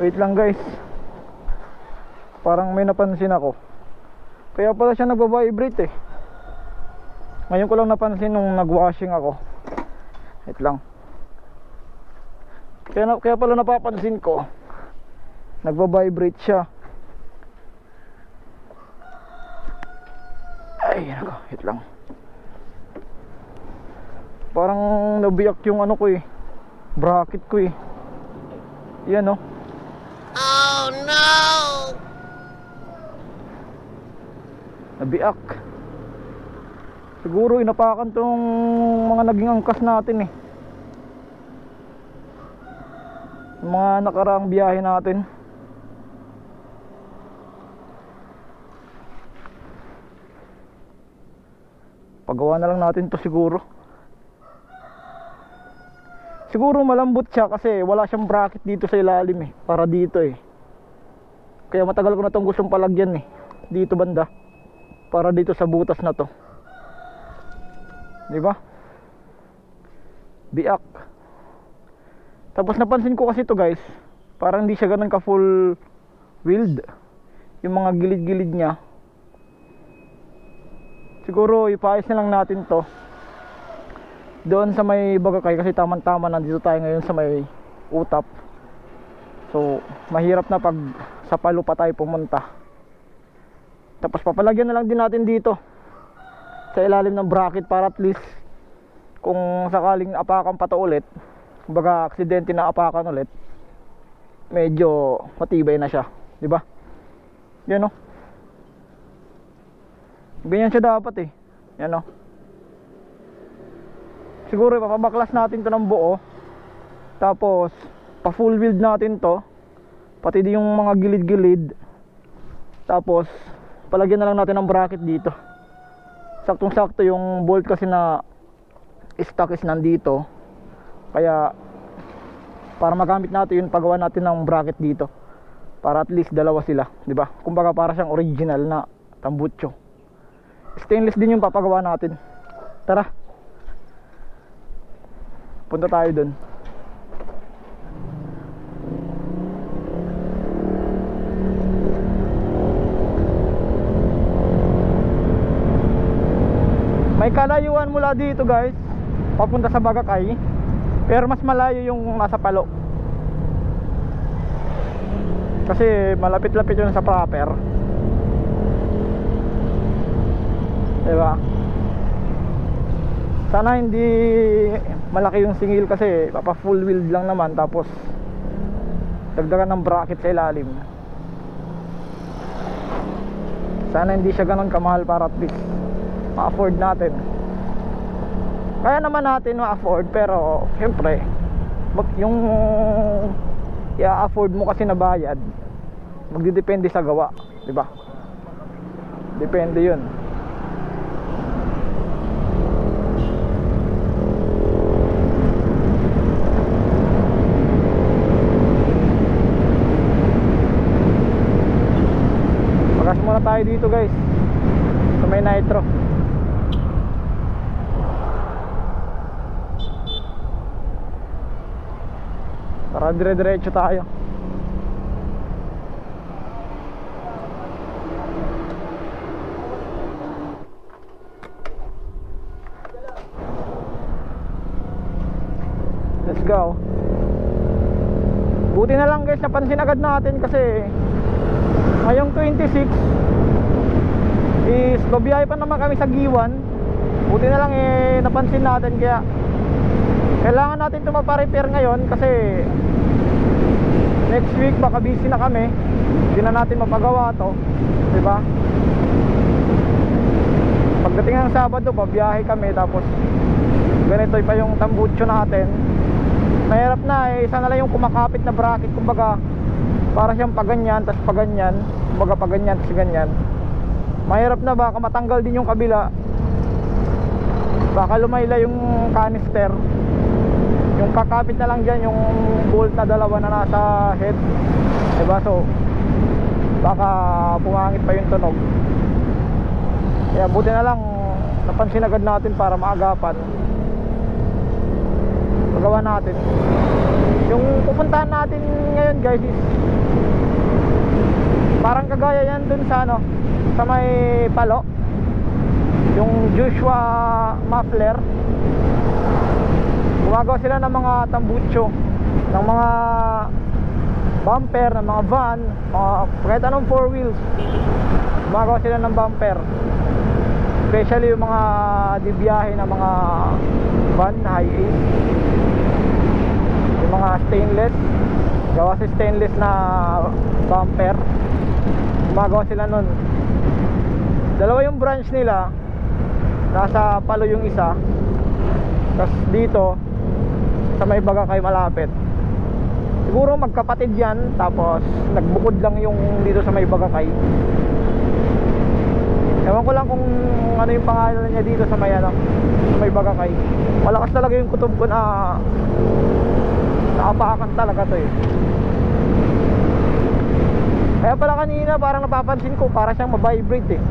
Wait lang guys, parang may napansin ako. Kaya pala siya nagbabibrate eh. Ngayon ko lang napansin nung nagwashing ako. Wait lang. Kaya pala napapansin ko, nagbabibrate siya. Ay nako, wait lang. Parang nabiyak yung ano ko eh, bracket ko eh. Yan oh. Oh no! Nabiak. Siguro inapakan tong mga naging angkas natin eh, mga nakaraang biyahe natin. Pagawa na lang natin to siguro. Siguro malambot siya kasi wala siyang bracket dito sa ilalim eh, para dito eh. Kaya matagal ko na tong gustong palagyan eh, dito banda, para dito sa butas na to. Diba? Biak. Tapos napansin ko kasi to guys, parang hindi siya ganun ka full wheeled. Yung mga gilid-gilid niya. Siguro ipaayos na lang natin to doon sa may Bagakay, kasi tamang-tama nandito tayo ngayon sa may Utap. So mahirap na pag sa Palo pa tayo pumunta. Tapos papalagyan na lang din natin dito sa ilalim ng bracket para at least kung sakaling apakan pa to ulit, kumbaga aksidente na apakan ulit, medyo matibay na siya, di ba? Yan o. Ganyan siya dapat eh. Yan o. Siguro ipapabaklas natin to ng buo, tapos pa full weld natin to, pati din yung mga gilid-gilid. Tapos palagyan na lang natin ng bracket dito. Saktong sakto yung bolt kasi na stock is nandito, kaya para magamit natin yun, pagawa natin ng bracket dito para at least dalawa sila, di ba? Kumbaga para siyang original na tambucho. Stainless din yung papagawa natin. Tara, punta tayo dun. May kalayuan mula dito guys papunta sa Bagakay, pero mas malayo yung nasa Palo, kasi malapit-lapit yun sa proper, diba? Sana hindi malaki yung singil kasi papa full wheel lang naman, tapos dagdagan ng bracket sa ilalim. Sana hindi siya ganun kamahal para at least ma-afford natin. Kaya naman natin ma-afford, pero syempre yung i-afford mo kasi na bayad magdidepende sa gawa, di ba? Depende yun. Pagas muna tayo dito guys sa may nitro. Para dire-diretso tayo. Let's go. Buti na lang guys, napansin agad natin kasi ngayong 26 is babiyahe pa naman kami sa Giwan. Buti na lang napansin natin, kaya kailangan natin ito maparepair ngayon kasi next week baka busy na kami, hindi na natin mapagawa to, diba? Pagdating ng Sabado pabiyahe kami, tapos ganito pa yung tambucho natin. Mahirap na isa na lang yung kumakapit na bracket, kumbaga para siyang paganyan, tas paganyan, kumbaga paganyan, tas ganyan. Mahirap na, baka matanggal din yung kabila, baka lumayla yung canister. Yung kakapit na lang dyan yung bolt na dalawa na nasa head, diba? So baka pumangit pa yung tunog. Kaya buti na lang napansin agad natin para maagapan, magawa natin. Yung pupuntahan natin ngayon guys is parang kagaya yan dun sa ano, sa may Palo, yung Joshua Muffler. Gumagawa sila ng mga tambucho, ng mga bumper, ng mga van, kahit anong 4 wheels. Gumagawa sila ng bumper, especially yung mga dibiyahe na mga van na high ace, yung mga stainless, gawa sa stainless na bumper. Gumagawa sila nun. Dalawa yung branch nila, nasa Palo yung isa, tapos dito sa may Bagakay malapit. Siguro magkapatid yan, tapos nagbukod lang yung dito sa may Bagakay. Ewan ko lang kung ano yung pangalan niya dito sa may ano, sa may Bagakay. Malakas talaga yung kutob ko na nakapakan talaga to eh. Kaya pala kanina parang napapansin ko para siyang mabibrate eh.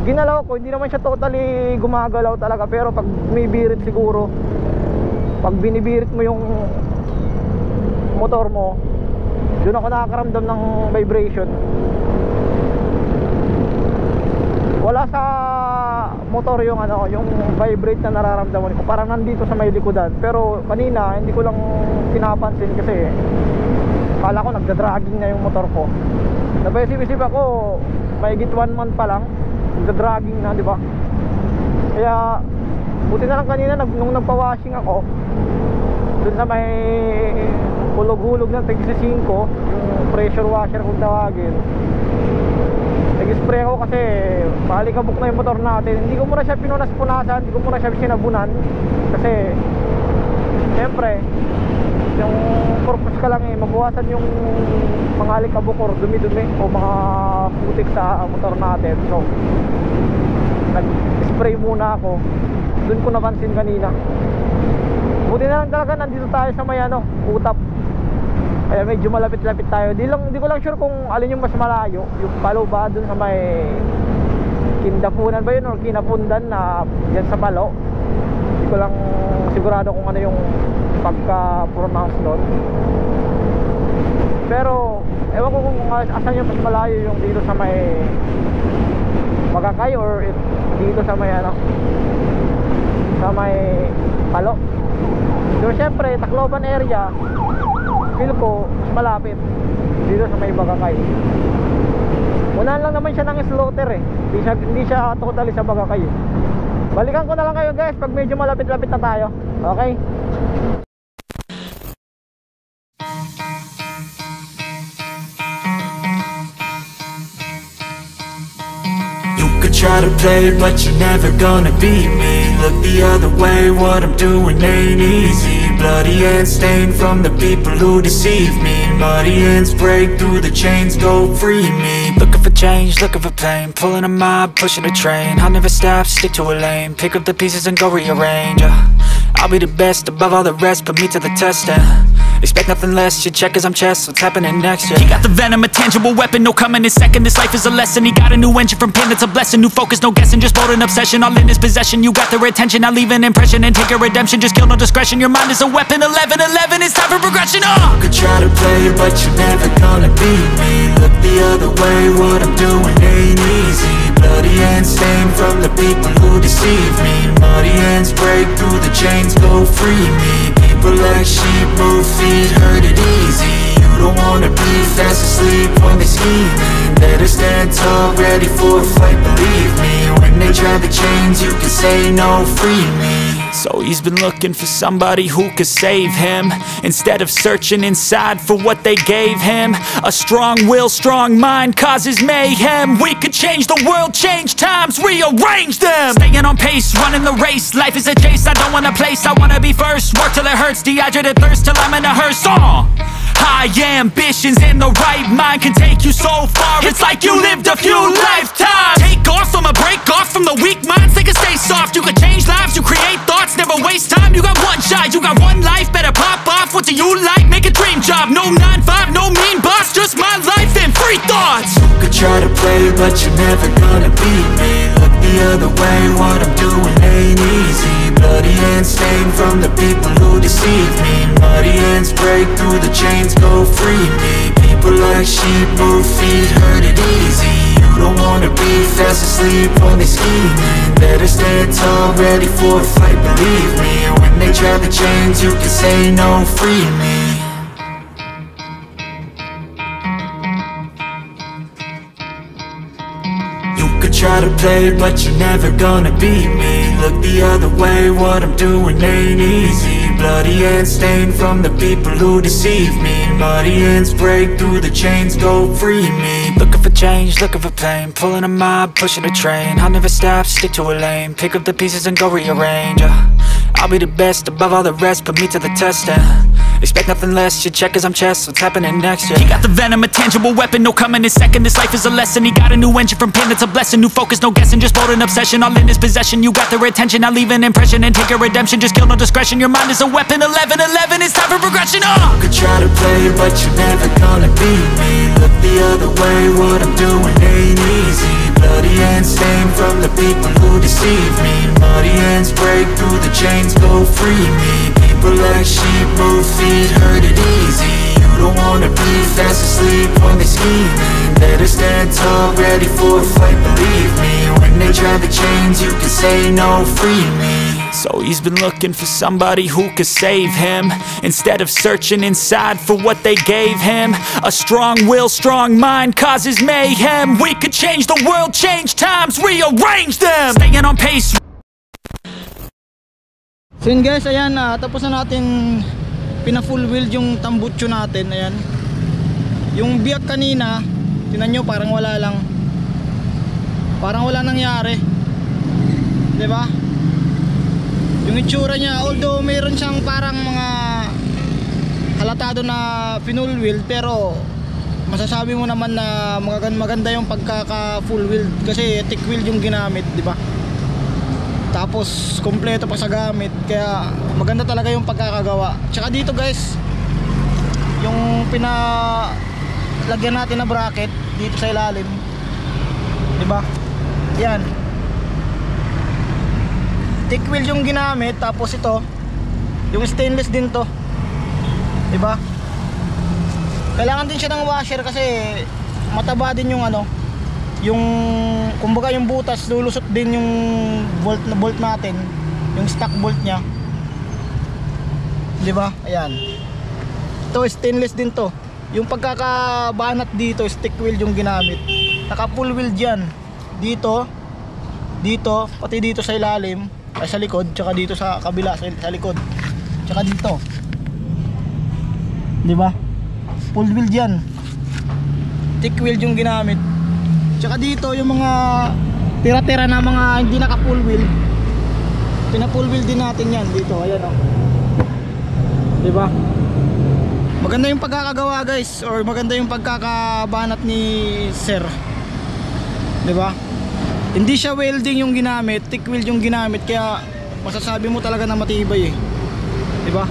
Ginalaw ko, hindi naman siya totally gumagalaw talaga, pero pag binibirit siguro, pag binibirit mo yung motor mo, doon ako nakakaramdam ng vibration. Wala sa motor yung ano, yung vibrate na nararamdaman ko, parang nandito sa may likodan. Pero kanina hindi ko lang pinapansin kasi kala ko nagda-dragging na yung motor ko. Napaisip-isip ako, mahigit 1 month pa lang nagda-dragging na, di ba? Kaya buti na lang kanina nung nagpa-washing ako dun sa may hulog-hulog ng tig-5, yung pressure washer kung tawagin, nag-spray ako kasi palikabok na yung motor natin. Hindi ko muna siya pinunas-punasan, hindi ko muna siya sinabunan kasi siyempre yung purpose ka lang eh, mabawasan yung mga alikabok or dumi-dumi o mga putik sa motor natin. So nag-spray muna ako. Doon ko napansin kanina. Buti na lang talaga nandito tayo sa may ano, Utap. Kaya medyo malapit-lapit tayo. Di ko lang sure kung alin yung mas malayo, yung Palo ba doon sa may Kindapunan ba yun or Kinapundan na yan sa Palo. Di ko lang sigurado kung ano yung pagka-pronounce doon. Pero ewan ko kung asan yung mas malayo, yung dito sa may Bagakay or dito sa may ano, sa may Palo. So syempre Tacloban area, feel ko mas malapit dito sa may Bagakay. Unahan lang naman siya ng slaughter eh, hindi siya totally sa Bagakay eh. Balikan ko na lang kayo guys pag medyo malapit-lapit na tayo. Okay? Try to play, but you're never gonna beat me. Look the other way, what I'm doing ain't easy. Bloody hands stained from the people who deceive me. Muddy hands break through the chains, go free me. Looking for change, looking for pain, pulling a mob, pushing a train. I'll never stop, stick to a lane, pick up the pieces and go rearrange. I'll be the best above all the rest, put me to the test and expect nothing less, you check as I'm chess, what's happening next, yeah. He got the venom, a tangible weapon, no coming in second. This life is a lesson, he got a new engine from pain, that's a blessing. New focus, no guessing, just bold and obsession, all in his possession. You got their attention, I'll leave an impression and take your redemption. Just kill, no discretion, your mind is a weapon. 11-11, it's time for progression, You could try to play, but you're never gonna beat me. Look the other way, what I'm doing ain't easy. Bloody hands stained from the people who deceive me. Muddy hands break through the chains, go free me. People like sheep move feet, hurt it easy. You don't wanna be fast asleep when they scheming. Better stand tall, ready for a fight, believe me. When they try the chains, you can say no, free me. So he's been looking for somebody who could save him, instead of searching inside for what they gave him. A strong will, strong mind causes mayhem. We could change the world, change times, rearrange them. Staying on pace, running the race. Life is a chase, I don't want a place, I wanna be first. Work till it hurts, dehydrated thirst till I'm in a hearse. High ambitions and the right mind can take you so far. It's like you lived a few lifetimes. Take off, I'ma break off from the weak minds. They can stay soft, you can change lives, you create thoughts. Never waste time, you got one shot, you got one life. Better pop off, what do you like? Make a dream job, no 9-5, no mean boss. Just my life and free thoughts. You could try to play, but you're never gonna beat me. Look the other way, what I'm doing ain't easy. Bloody hands stained from the people who deceive me. ends break through the chains, go free me. People like sheep move feet, hurt it easy. You don't wanna be fast asleep when they scheming. Better stand tall, ready for a fight, believe me. When they try the chains, you can say no, free me. Try to play, but you're never gonna beat me. Look the other way, what I'm doing ain't easy. Bloody hands stained from the people who deceive me. Muddy ends break through the chains, go free me. Looking for change, looking for pain. Pulling a mob, pushing a train. I'll never stop, stick to a lane. Pick up the pieces and go rearrange. I'll be the best above all the rest, put me to the test and expect nothing less, your check is I'm chess, what's happening next, yeah. He got the venom, a tangible weapon, no coming in second. This life is a lesson, he got a new engine from pain, that's a blessing. New focus, no guessing, just bold and obsession. All in his possession, you got their attention. I'll leave an impression and take your redemption. Just kill no discretion, your mind is a weapon. 11-11, it's time for progression, You could try to play, but you're never gonna beat me. Look the other way, what I'm doing ain't easy. Bloody hands stained from the people who deceive me. Muddy hands break through the chains, go free me. People like sheep move feet, hurt it easy. You don't wanna be fast asleep when they scheming. Better stand tall, ready for a fight, believe me. When they try the chains, you can say no, free me. So he's been looking for somebody who could save him, instead of searching inside for what they gave him. A strong will, strong mind causes mayhem. We could change the world, change times, rearrange them. Staying on pace. So yun guys, ayan na, tapos na natin pina-full wheel yung tambutso natin, ayan. Yung biyak kanina, tinan nyo parang wala lang. Parang wala nangyari. 'Di ba? Yung itsura niya, although mayroon siyang parang mga halatado na pinull wheel, pero masasabi mo naman na maganda yung pagkaka full wheel kasi thick wheel yung ginamit, 'di ba? Tapos kompleto pa sa gamit, kaya maganda talaga yung pagkakagawa. Tsaka dito guys, yung pinalagyan natin na bracket dito sa ilalim, 'di ba? Yan. Thick wheel yung ginamit, tapos ito, yung stainless din to. 'Di ba? Kailangan din siya ng washer kasi mataba din yung ano, yung kumbaga yung butas, lulusot din yung bolt natin, yung stock bolt niya, 'di ba? Ayan, ito stainless din to. Yung pagkakabanat dito, stick wheel yung ginamit. Naka full wheel dyan, dito, pati dito sa ilalim, ay sa likod, tsaka dito sa kabila, sa likod, tsaka dito, 'di ba? Full wheel dyan, thick wheel yung ginamit. Tsaka dito yung mga tira-tira na mga hindi naka full wheel, pina-full wheel din natin yan dito, ayan o. Diba? Maganda yung pagkakagawa guys, or maganda yung pagkakabanat ni sir. Diba? Hindi siya welding yung ginamit, thick wheel yung ginamit, kaya masasabi mo talaga na matibay eh. Diba?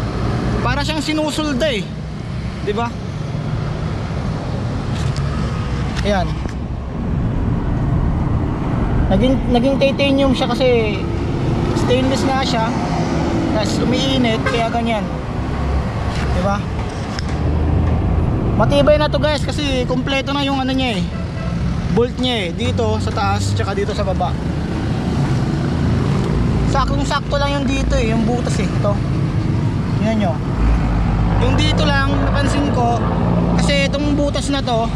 Para siyang sinusulda eh. Diba? Ayan. Naging titanium siya kasi stainless nga siya, tapos umiinit, kaya ganyan. Diba? Matibay na to guys kasi kompleto na yung ano niya eh, bolt niya eh, dito sa taas tsaka dito sa baba. Saktong sakto lang yung dito eh, yung butas eh, ito. Tingnan nyo. Yung dito lang napansin ko kasi itong butas na to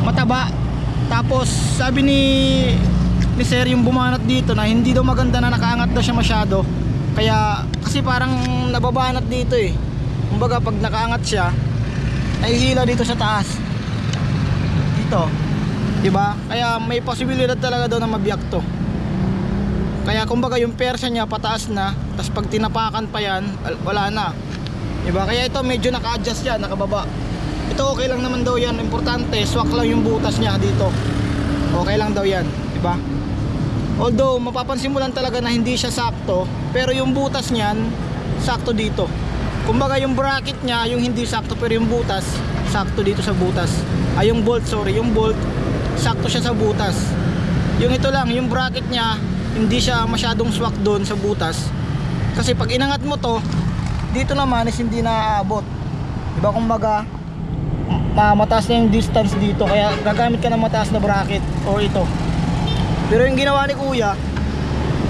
mataba. Tapos sabi ni sir yung bumanat dito na hindi daw maganda na nakaangat daw siya masyado. Kaya kasi parang nababanat dito eh. Kumbaga pag nakaangat siya, nahihila dito sa taas. Dito. Diba? Kaya may posibilidad talaga daw na mabiyak to. Kaya kumbaga yung persya niya pataas na, tapos pag tinapakan pa yan, wala na. Diba? Kaya ito medyo naka-adjust yan, nakababa. Ito okay lang naman daw yan, importante swak lang yung butas niya dito, okay lang daw yan, diba? Although mapapansin mo lang talaga na hindi siya sakto, pero yung butas niyan sakto dito. Kumbaga yung bracket niya yung hindi sakto, pero yung butas sakto dito sa butas. Ay yung bolt, sorry, yung bolt sakto siya sa butas. Yung ito lang, yung bracket niya hindi siya masyadong swak doon sa butas. Kasi pag inangat mo to, dito naman is hindi naaabot. Diba, kumbaga mataas na yung distance dito, kaya gagamit ka ng mataas na bracket or ito. Pero yung ginawa ni kuya,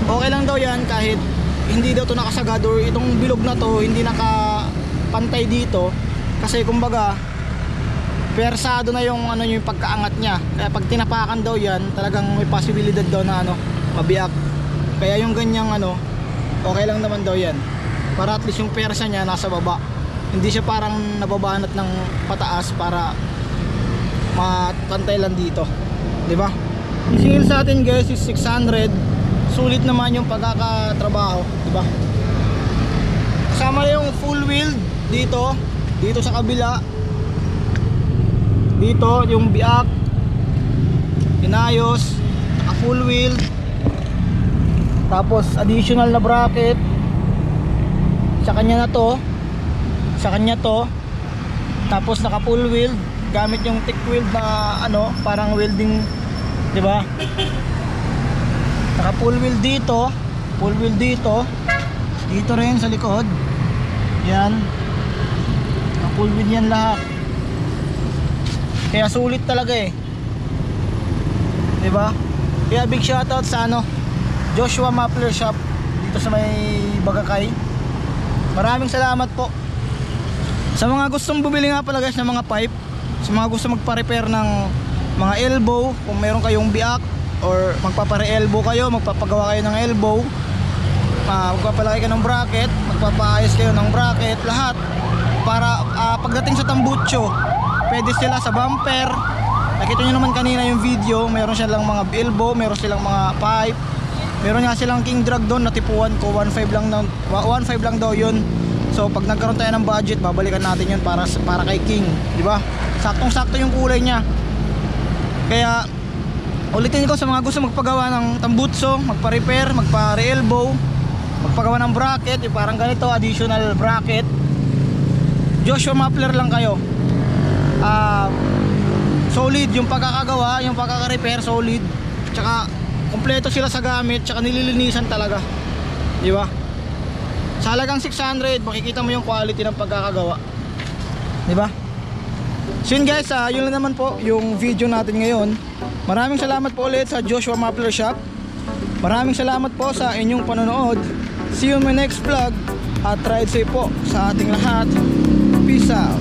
okay lang daw yan kahit hindi daw to nakasagad or itong bilog na to hindi nakapantay dito, kasi kumbaga persado na yung ano, yung pagkaangat niya. Kaya pag tinapakan daw yan, talagang may posibilidad daw na ano, mabiyak. Kaya yung ganyang ano, okay lang naman daw yan, para at least yung persa niya nasa baba, hindi siya parang nababanat ng pataas para mapantay lang dito, di ba? Isingil sa atin guys is 600. Sulit naman yung pagkakatrabaho, di ba? Kasama yung full wheel dito, dito sa kabila. Dito yung biak, inayos, naka full wheel. Tapos additional na bracket sa kanya na to, sa kanya to. Tapos naka full wheel gamit yung thick wheel na ano, parang welding, di ba? Naka full wheel dito, full wheel dito, dito rin sa likod. Yan, naka full wheel yan lahat. Kaya sulit talaga eh, di ba? Kaya big shoutout sa ano, Joshua Muffler Shop dito sa may Bagakay. Maraming salamat po. Sa mga gustong bumili nga pala guys ng mga pipe, sa mga gusto magpa-repair ng mga elbow, kung meron kayong biak or magpapare-elbow kayo, magpapagawa kayo ng elbow, magpapalagay kayo ng bracket, magpapaayos kayo ng bracket, lahat para pagdating sa tambutso, pwede sila sa bumper. Nakita nyo naman kanina yung video, meron silang mga elbow, meron silang mga pipe, meron nga silang king drag doon, natipuan ko 1.5 lang daw yun. So pag nagkaroon tayo ng budget, babalikan natin yun para kay king, di ba? Saktong-sakto yung kulay niya. Kaya ulitin ko sa mga gusto magpagawa ng tambutso, magpa-repair, magpa-re-elbow, magpagawa ng bracket, yung parang ganito, additional bracket, Joshua Muffler lang kayo. Solid yung pagkakagawa, yung pagkaka-repair, solid. Tsaka kompleto sila sa gamit, tsaka nililinisan talaga, di ba? Sa halagang 600, makikita mo yung quality ng pagkakagawa, di ba? So yun guys, yun lang naman po yung video natin ngayon. Maraming salamat po ulit sa Joshua Muffler Shop. Maraming salamat po sa inyong panonood. See you in my next vlog. At ride safe po sa ating lahat. Peace out.